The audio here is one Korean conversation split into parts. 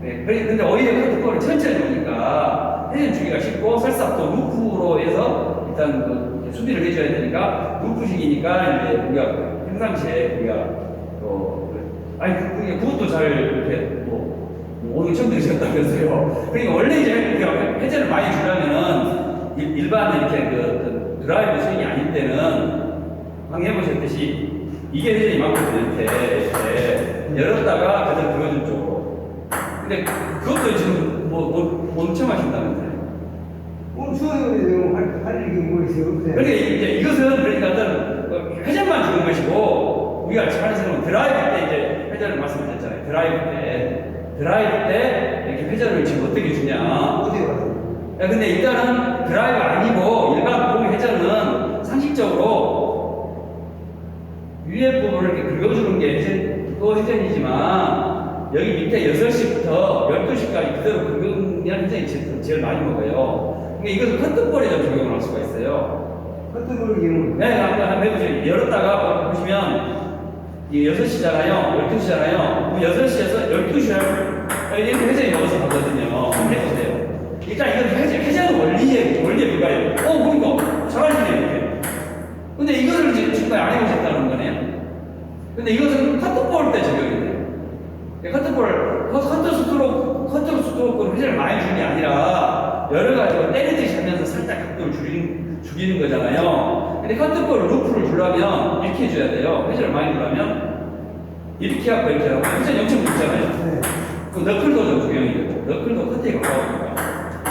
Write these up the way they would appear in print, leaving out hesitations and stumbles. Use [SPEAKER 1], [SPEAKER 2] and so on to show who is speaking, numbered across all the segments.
[SPEAKER 1] 네, 근데 오히려 카트볼을 천천히 오니까 회전 주기가 쉽고 설사 또 루프로 해서 일단 그 수비를 해줘야 되니까 루프식이니까 이제 우리가 평상시에 우리가 아니 그것도 잘 이렇게 오늘 처음 들으셨다면서요. 그러니까 원래 이제 회전을 많이 주려면은 일반 이렇게 그 드라이브 스윙이 아닐 때는 방금 해보셨듯이 이게 회전이 이만큼 되는데 열었다가 그대로 들어준 쪽으로. 근데 그것도 지금 엄청 하신다면서요.
[SPEAKER 2] 수업에 할 일이 뭐 있어요?
[SPEAKER 1] 그러니까 이제 이것은 그러니까 어떤 회전만 주는 것이고 우리가 하는 사람은 드라이브 때 이제 회전을 말씀드렸잖아요. 드라이브 때 이렇게 회전을 지금 어떻게 주냐.
[SPEAKER 2] 어떻게 봤어요?
[SPEAKER 1] 근데 일단은 드라이브 아니고 일반 공 회전은 상식적으로 위에 부분을 이렇게 긁어주는 게 또 회전이지만 여기 밑에 6시부터 12시까지 그대로 긁으면 회전이 제일 많이 먹어요. 그러니까 이것을 커트볼에 좀 적용을 할 수가 있어요.
[SPEAKER 2] 커트볼을 이용을.
[SPEAKER 1] 네, 한번 해보세요. 열었다가 보시면 이게 6시잖아요. 12시잖아요. 그럼 6시에서 12시에 이렇게 회전이 넣어서 가거든요. 한번 해보세요. 일단 이건 회전 원리에 불과해요. 그러니까 잘하시네요, 이렇게. 근데 이것을 지금까지 안 해보셨다는 거네요. 근데 이것은 커트볼 때 적용이 돼요. 커트 스트로크로 회전을 많이 주는 게 아니라 여러 가지로 때리듯이 하면서 살짝 각도를 죽이는 거잖아요. 근데 커트볼 루프를 주려면 이렇게 해줘야 돼요. 회전을 많이 주려면 이렇게 하고 이렇게 하고 회전이 엄청 높잖아요.
[SPEAKER 2] 네.
[SPEAKER 1] 그 너클도 좀 적용이 되고 너클도 커트에 가까우니까.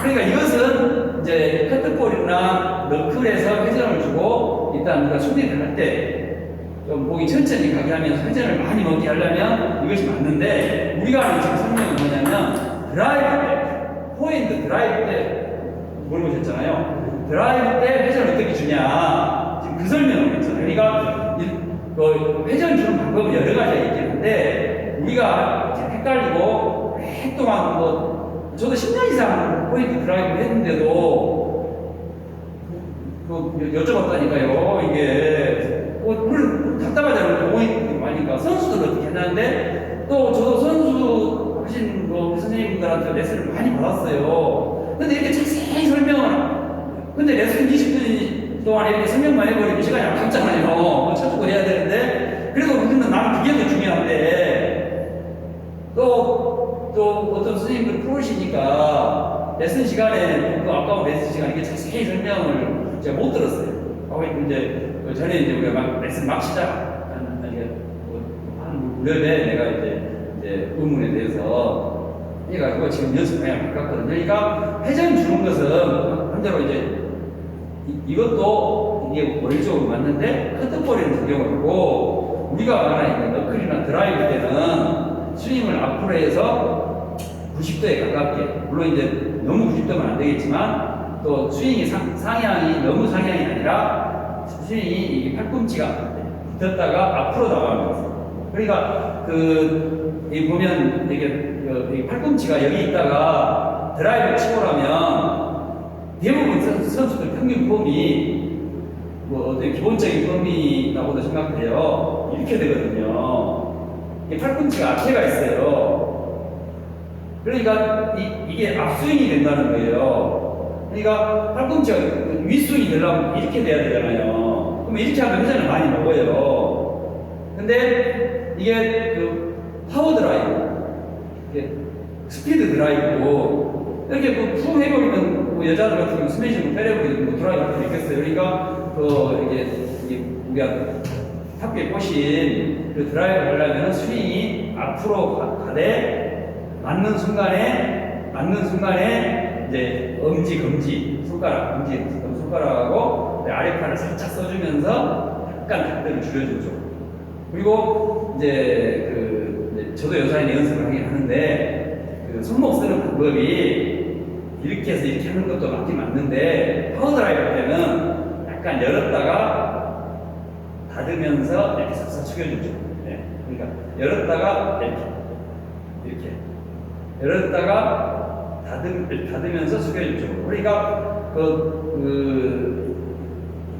[SPEAKER 1] 그러니까 이것은 이제 커트볼이나 너클에서 회전을 주고 일단 우리가 수비를 할 때 좀 목이 천천히 가게 하면서 회전을 많이 먹게 하려면 이것이 맞는데 우리가 하는 지금 설명은 뭐냐면 드라이브 때, 포인트 드라이브 때 물어보셨잖아요. 드라이브 때 회전을 어떻게 주냐 지금 그 설명을 했잖아요. 그러니까 회전 주는 방법은 여러 가지가 있긴 한데 우리가 헷갈리고 오랫동안 저도 10년 이상 포인트 드라이브를 했는데도 여쭤봤다니까요. 이게 물론 답답하잖아요. 포인트 많으니까 선수들 어떻게 했는데 또 저도 선수 하신 선생님들한테 레슨을 많이 받았어요. 근데 이렇게 자세히 근데 레슨 20분 동안 이렇게 설명만 해버리면 시간이 아깝잖아요. 찾고 해야 되는데 그래도 우리는 나는 그게 더 중요한데 또 어떤 선생님들 프로시니까 레슨 시간에 또 아까운 레슨 시간에 이렇게 자세히 설명을 제가 못 들었어요. 이제 전에 이제 우리가 레슨 막 시작한 무렵에 내가 이제 의문에 대해서 해가지고 지금 연습 방향 바꿨거든요. 그러니까 회전 주는 것은 반대로 이제 이것도 이게 원리적으로 맞는데 커트볼에는 적용을 하고 우리가 말하는 너클이나 드라이브 때는 스윙을 앞으로 해서 90도에 가깝게 물론 이제 너무 90도면 안 되겠지만 또 스윙이 상향이 너무 상향이 아니라 스윙이 이게 팔꿈치가 붙었다가 앞으로 나가는 거죠. 그러니까 이 보면 이게 팔꿈치가 여기 있다가 드라이브 치고 나면 대부분 선수들 평균 폼이 어떤 기본적인 폼이라고도 생각해요. 이렇게 되거든요. 이 팔꿈치가 앞에가 있어요. 그러니까 이게 앞스윙이 된다는 거예요. 그러니까 팔꿈치가 윗스윙이 되려면 이렇게 돼야 되잖아요. 그러면 이렇게 하면 회전을 많이 먹어요. 근데 이게 파워 드라이브, 스피드 드라이브고 이렇게 푹 해버리면 여자들 같은 경우 스매싱을 때려버리고 드라이브 같은 게 있겠어요. 그러니까 이게 우리가 탑에 보신 그 드라이브 하려면 스윙이 앞으로 가되 맞는 순간에 이제 엄지, 검지, 손가락하고 아래팔을 살짝 써주면서 약간 각도를 줄여주죠. 그리고 이제 저도 여사인 연습을 하긴 하는데 손목 쓰는 방법이 이렇게 해서 이렇게 하는 것도 맞긴 맞는데 파워 드라이브 때는 약간 열었다가 닫으면서 이렇게 싹싹 숙여주죠. 네. 그러니까 열었다가 이렇게 열었다가 닫으면서 숙여주죠. 그러니까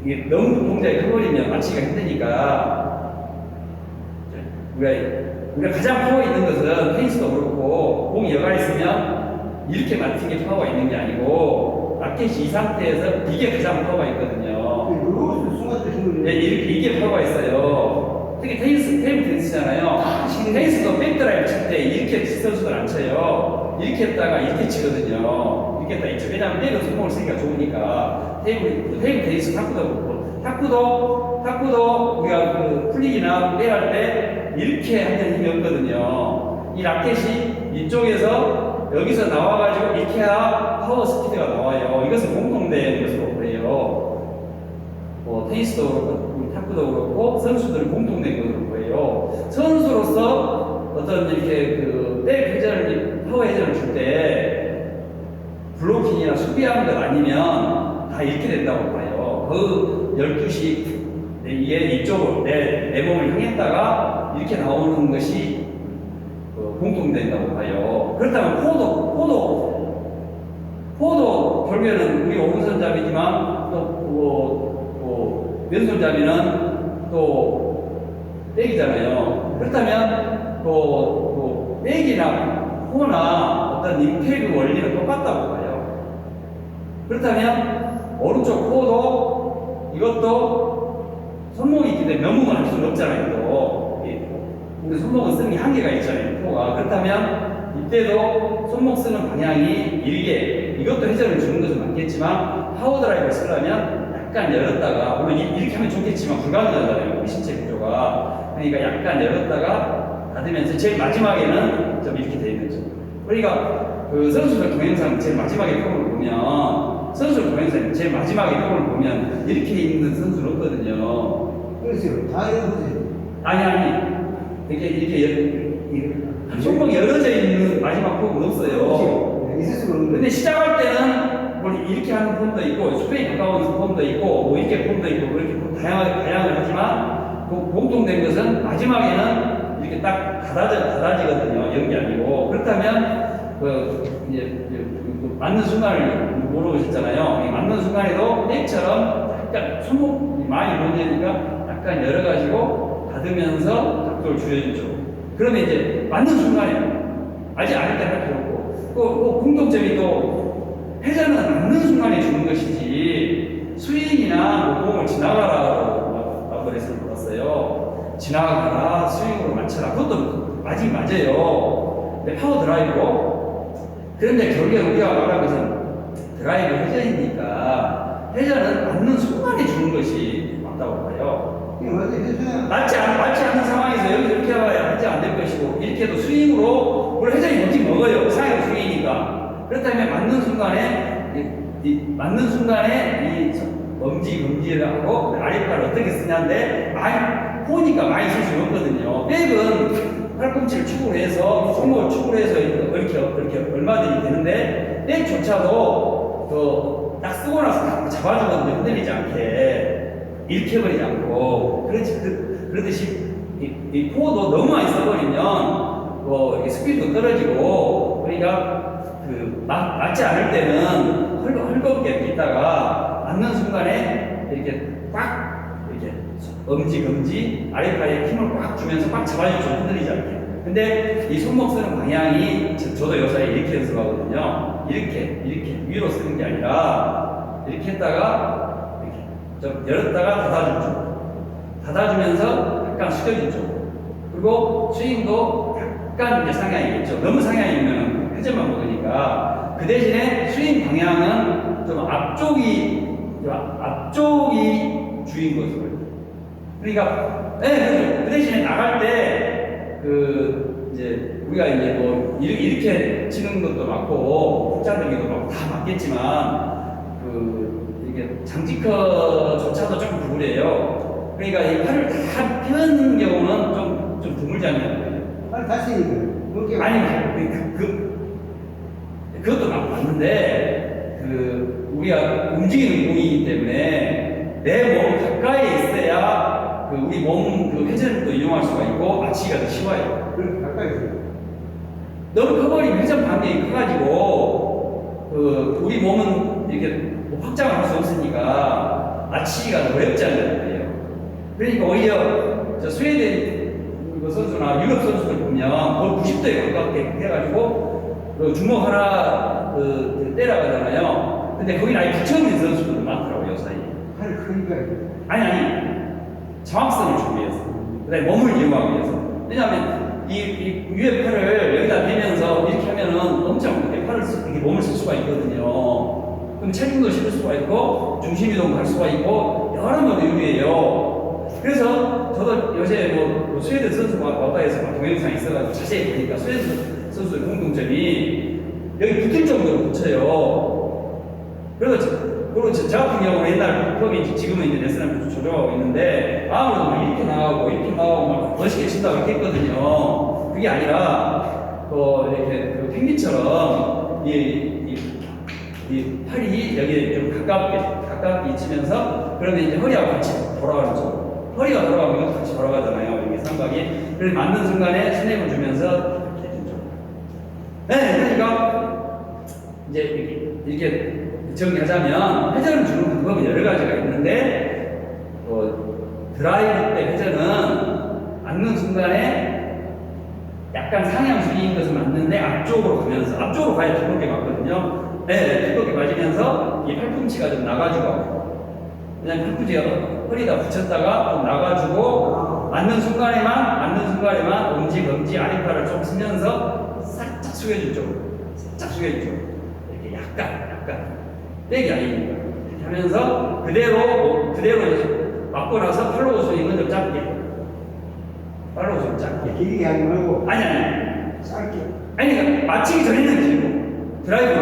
[SPEAKER 1] 이게 너무 동작이 커버리면 맞추기가 힘드니까 우리가 우리가 가장 파워 있는 것은 테니스도 그렇고 공이 여가 있으면 이렇게 맞는 게 파워가 있는 게 아니고 라켓이 이 상태에서 이게 가장 파워가 있거든요.
[SPEAKER 2] 이거 순간 또 힘을
[SPEAKER 1] 네, 이게 파워가 있어요. 특히 테이블 테니스잖아요. 테니스도 백드라이브 칠 때 이렇게 선수들 안 쳐요. 이렇게 했다가 이렇게 치거든요. 이렇게 했다가 이렇게. 왜냐면 백은 손목을 쓰기가 좋으니까. 테이블 테니스 탁구도 그렇고. 탁구도 우리가 그 풀리기나 백할 때 이렇게 하는 힘이 없거든요. 이 라켓이 이쪽에서 여기서 나와가지고 이렇게 해야 파워 스피드가 나와요. 이것은 공통된 것으로 보여요. 뭐 테니스도 그렇고 탁구도 그렇고 선수들은 공통된 것으로 보여요. 선수로서 어떤 이렇게 백 회전을 파워 회전을 줄 때 블로킹이나 수비하는 것 아니면 다 이렇게 된다고 봐요. 그 12시 이게 이쪽으로 내 몸을 향했다가 이렇게 나오는 것이 공통된다고 봐요. 그렇다면 포도 결국에는 우리 오른손잡이지만 또 왼손잡이는 또 백이잖아요. 그렇다면 또 백이나 포나 어떤 임팩트 원리는 똑같다고 봐요. 그렇다면 오른쪽 포도 이것도 손목이 있기 때문에 면목을 할 수는 없잖아요. 또 우리 손목은 쓰는 게 한계가 있잖아요. 포가. 그렇다면 이때도 손목 쓰는 방향이 일개 이것도 회전을 주는 것은 맞겠지만 파워 드라이브를 쓰려면 약간 열었다가 물론 이렇게 하면 좋겠지만 불가능하잖아요. 우리 신체 구조가. 그러니까 약간 열었다가 닫으면서 제일 마지막에는 좀 이렇게 되어 있는 거죠. 그러니까 그 선수들 동영상 제일 마지막에 폼을 보면 선수들 동영상 제일 마지막에 폼을 보면 이렇게 있는 선수는 없거든요.
[SPEAKER 2] 그렇죠. 다 이러지.
[SPEAKER 1] 아니 이렇게 손목이 열어져 있는 마지막 폼은 없어요.
[SPEAKER 2] 네, 있을 수가 없는데.
[SPEAKER 1] 근데 시작할 때는 뭐 이렇게 하는 폼도 있고 스페인 가까운 폼도 있고 뭐 이렇게 폼도 있고 그렇게 다양을 하지만 공통된 것은 마지막에는 이렇게 딱 닫아지거든요. 연기 아니고. 그렇다면 이제 맞는 순간을 모르셨잖아요. 맞는 순간에도 백처럼 약간 손목이 많이 보내니까 약간 열어가지고 닫으면서 각도를 줄여주죠. 그러면 이제 맞는 순간에 아직 아닐 때 할 필요 없고 또 공통점이 또 회전은 맞는 순간에 주는 것이지 스윙이나 뭐 공을 지나가라고 레슨을 받았어요. 지나가라 스윙으로 맞춰라 그것도 맞아요. 근데 파워 드라이브로 그런데 결국에 우리가 말한 것은 드라이브 회전이니까 회전은 맞는 순간에 주는 것이 맞다고 봐요. 맞지 않는 상황에서 여기서 이렇게 해봐야 하지 않을 것이고 이렇게 해도 스윙으로 물론 회전이 뭔지 먹어요. 상향 스윙이니까. 그렇다면 맞는 순간에 이 엄지를 하고 아랫발을 어떻게 쓰냐인데 포니까 많이 쓸 수는 없거든요. 백은 팔꿈치를 축으로 해서 손목을 축으로 해서 이렇게 얼마든지 되는데 백조차도 딱 쓰고 나서 잡아주거든요. 흔들리지 않게. 이렇게 해버리지 않고 그러듯이 이 포도 너무 많이 써버리면 스피드도 떨어지고 그러니까 맞지 않을 때는 헐겁게 이렇게 있다가 맞는 순간에 이렇게 꽉 이렇게 엄지 아랫발에 힘을 꽉 주면서 꽉 잡아주죠. 흔들리지 않게. 근데 이 손목 쓰는 방향이 저도 요새 이렇게 연습하거든요. 이렇게 위로 쓰는 게 아니라 이렇게 했다가 좀 열었다가 닫아주면서 약간 숙여준 쪽. 그리고 스윙도 약간 이제 상향이겠죠. 너무 상향이면 회전만 먹으니까. 그 대신에 스윙 방향은 좀 앞쪽이 주인 것으로. 그러니까, 그 대신에 나갈 때, 이제, 우리가 이제 뭐, 이렇게 치는 것도 맞고, 복잡하기도 맞고, 다 맞겠지만, 장지커조차도 조금 구부려요. 그러니까 이 팔을 다 펴는 경우는 좀 드물지 않냐고요.
[SPEAKER 2] 아니, 다시
[SPEAKER 1] 아니, 그것도 맞는데, 우리가 움직이는 공이기 때문에 내 몸 가까이에 있어야 우리 몸 회전도 이용할 수가 있고, 맞추기가 더 쉬워요.
[SPEAKER 2] 그렇게 가까이 있어요.
[SPEAKER 1] 너무 커버리면 회전 반경이 커가지고, 우리 몸은 이렇게 확장을 할 수 없으니까 맞히기가 어렵지 않는 거예요. 그러니까 오히려 스웨덴 선수나 선수나 유럽 선수들 보면 거의 90도에 가깝게 해가지고 그 주먹 하나 때려가잖아요. 근데 거기 아예 붙여있는 선수들도 많더라고요, 사이에.
[SPEAKER 2] 팔 크기가
[SPEAKER 1] 아니 정확성을 주기 위해서, 그다음에 몸을 이용하기 위해서. 왜냐하면 이 위에 팔을 여기다 대면서 이렇게 하면은 엄청 이렇게 이렇게 몸을 쓸 수가 있거든요. 그럼 체중도 실을 수가 있고 중심 이동 할 수가 있고 여러 가지 유리해요. 그래서 저도 요새 뭐 스웨덴 선수가 왔다 해서 동영상 있어가지고 자세히 보니까 스웨덴 선수의 공통점이 여기 붙을 정도로 붙여요. 그리고 저 같은 경우는 옛날 클럽이 지금은 이제 레슨을 조정하고 있는데 아무래도 막 이렇게 나가고 막 멋있게 친다고 이렇게 했거든요. 그게 아니라 이렇게 그 펭귄처럼 이 팔이 여기에 좀 가깝게 있으면서 그러면 이제 허리하고 같이 돌아가는 쪽. 허리가 돌아가면 이것도 같이 돌아가잖아요. 이게 삼각이. 그래서 맞는 순간에 스냅을 주면서 이렇게 좀. 네, 그러니까 이제 이렇게 정리하자면 회전을 주는 방법은 여러 가지가 있는데 드라이브 때 회전은 맞는 순간에 약간 상향 수리인 것은 맞는데 앞쪽으로 가야 두껍게 맞거든요. 네, 두껍게 맞으면서 이 팔꿈치가 좀 나가지고 그냥 팔꿈치가 허리다 붙였다가 좀 나가지고 맞는 순간에만 엄지 아랫팔을 좀 쓰면서 살짝 숙여줄 쪽으로 이렇게 약간 떼기 아닙니다. 이렇게 하면서 그대로 맞고 나서 팔로우 스윙은 좀 짧게.
[SPEAKER 2] 길게 하지 말고
[SPEAKER 1] 아니.
[SPEAKER 2] 짧게.
[SPEAKER 1] 아니, 그러니까 맞추기 전에는 길고. 드라이브.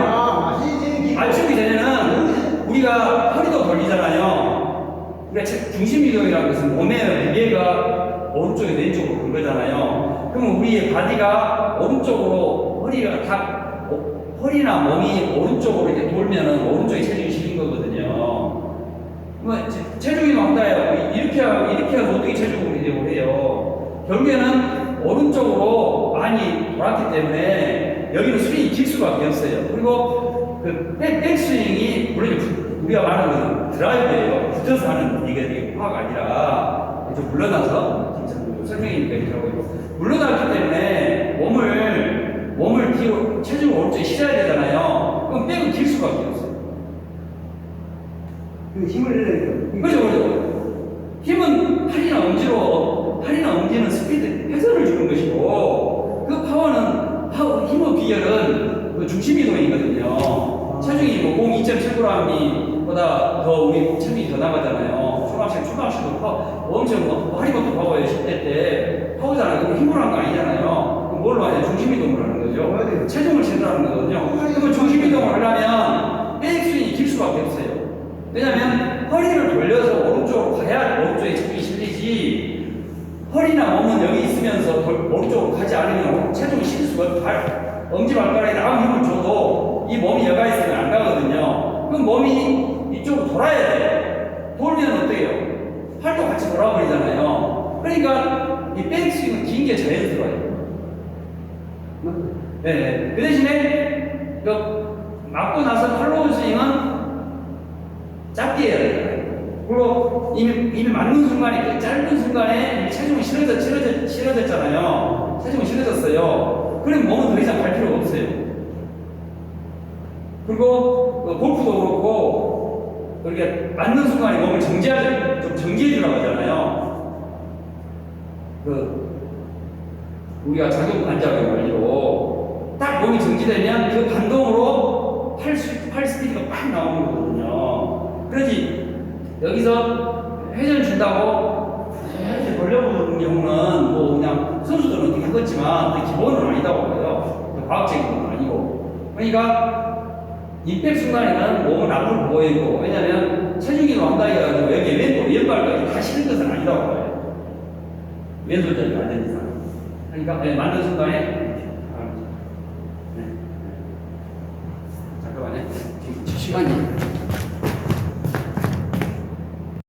[SPEAKER 1] 맞추기 전에는 우리가 허리도 돌리잖아요. 그러니까 중심 이동이라는 것은 몸의 무게가 오른쪽에 왼쪽으로 간 거잖아요. 그러면 우리의 바디가 오른쪽으로 허리나 몸이 오른쪽으로 이렇게 돌면은 오른쪽에 체중이 실린 거거든요. 체중이 많다요. 이렇게 해서 어떻게 체중을 이동을 해요? 결국에는 오른쪽으로 많이 돌았기 때문에 여기는 스윙이 길 수밖에 없어요. 그리고 그 백스윙이 물론 우리가 말하는 것은 드라이브예요. 붙어서 하는 이게 화가 아니라 좀 물러나서 설명이니까 이렇게 하고 있고 물러났기 때문에 몸을 뒤로 체중을 오른쪽에 실어야 되잖아요. 그럼 백은 길 수밖에 없어요.
[SPEAKER 2] 힘을 내야
[SPEAKER 1] 그렇죠. 힘은 팔이나 엄지는 스피드, 회전을 주는 것이고, 그 힘의 비결은 그 중심 이동이거든요. 체중이 뭐 2.7g보다 더 우리 체중이 더 나가잖아요. 초등학생도 엄청 하리버트 파워에 10대 때 파워잖아요. 그럼 힘으로 한 거 아니잖아요. 그럼 뭘로 하냐? 중심 이동을 하는 거죠. 체중을 실으라는 거거든요. 그러면 중심 이동을 하려면 백스윙이 길 수밖에 없어요. 왜냐면 허리를 돌려서 오른쪽으로 가야 오른쪽에 체중이 실리지 허리나 몸은 여기 있으면서 오른쪽으로 가지 않으면 체중이 실릴 수가 없어요. 엄지발가락에 아무 힘을 줘도 이 몸이 여가 있으면 안 가거든요. 그럼 몸이 이쪽으로 돌아야 돼요. 돌면 어때요? 팔도 같이 돌아버리잖아요. 그러니까 이 백스윙은 긴 게 자연스러워요. 네. 그 대신에 맞고 나서 팔로우 스윙은 짧게 해야 돼요. 그리고 이미 맞는 순간에, 짧은 순간에 체중이 실어졌잖아요. 체중이 실어졌어요. 그럼 몸은 더 이상 갈 필요가 없어요. 그리고 골프도 그렇고, 이렇게 맞는 순간에 몸을 좀 정지해주라고 하잖아요. 우리가 작용반작용 원리로 딱 몸이 정지되면 그 반동으로 팔 스피드가 팍 나오는 거거든요. 그러지 여기서 회전 준다고 이렇게 돌려보는 경우는 뭐 그냥 선수들은 어떻게 하겠지만 기본은 아니다고 봐요. 과학적인 건 아니고. 그러니까 임팩 순간에는 몸은 앞으로 보여 있고, 왜냐면 체중이 한다 해가지고 여기 왼발까지 다 실은 것은 아니다고 봐요. 왼손잡이 안 되는 이상. 그러니까 맞는 순간에 잠깐만요. 지금 시간이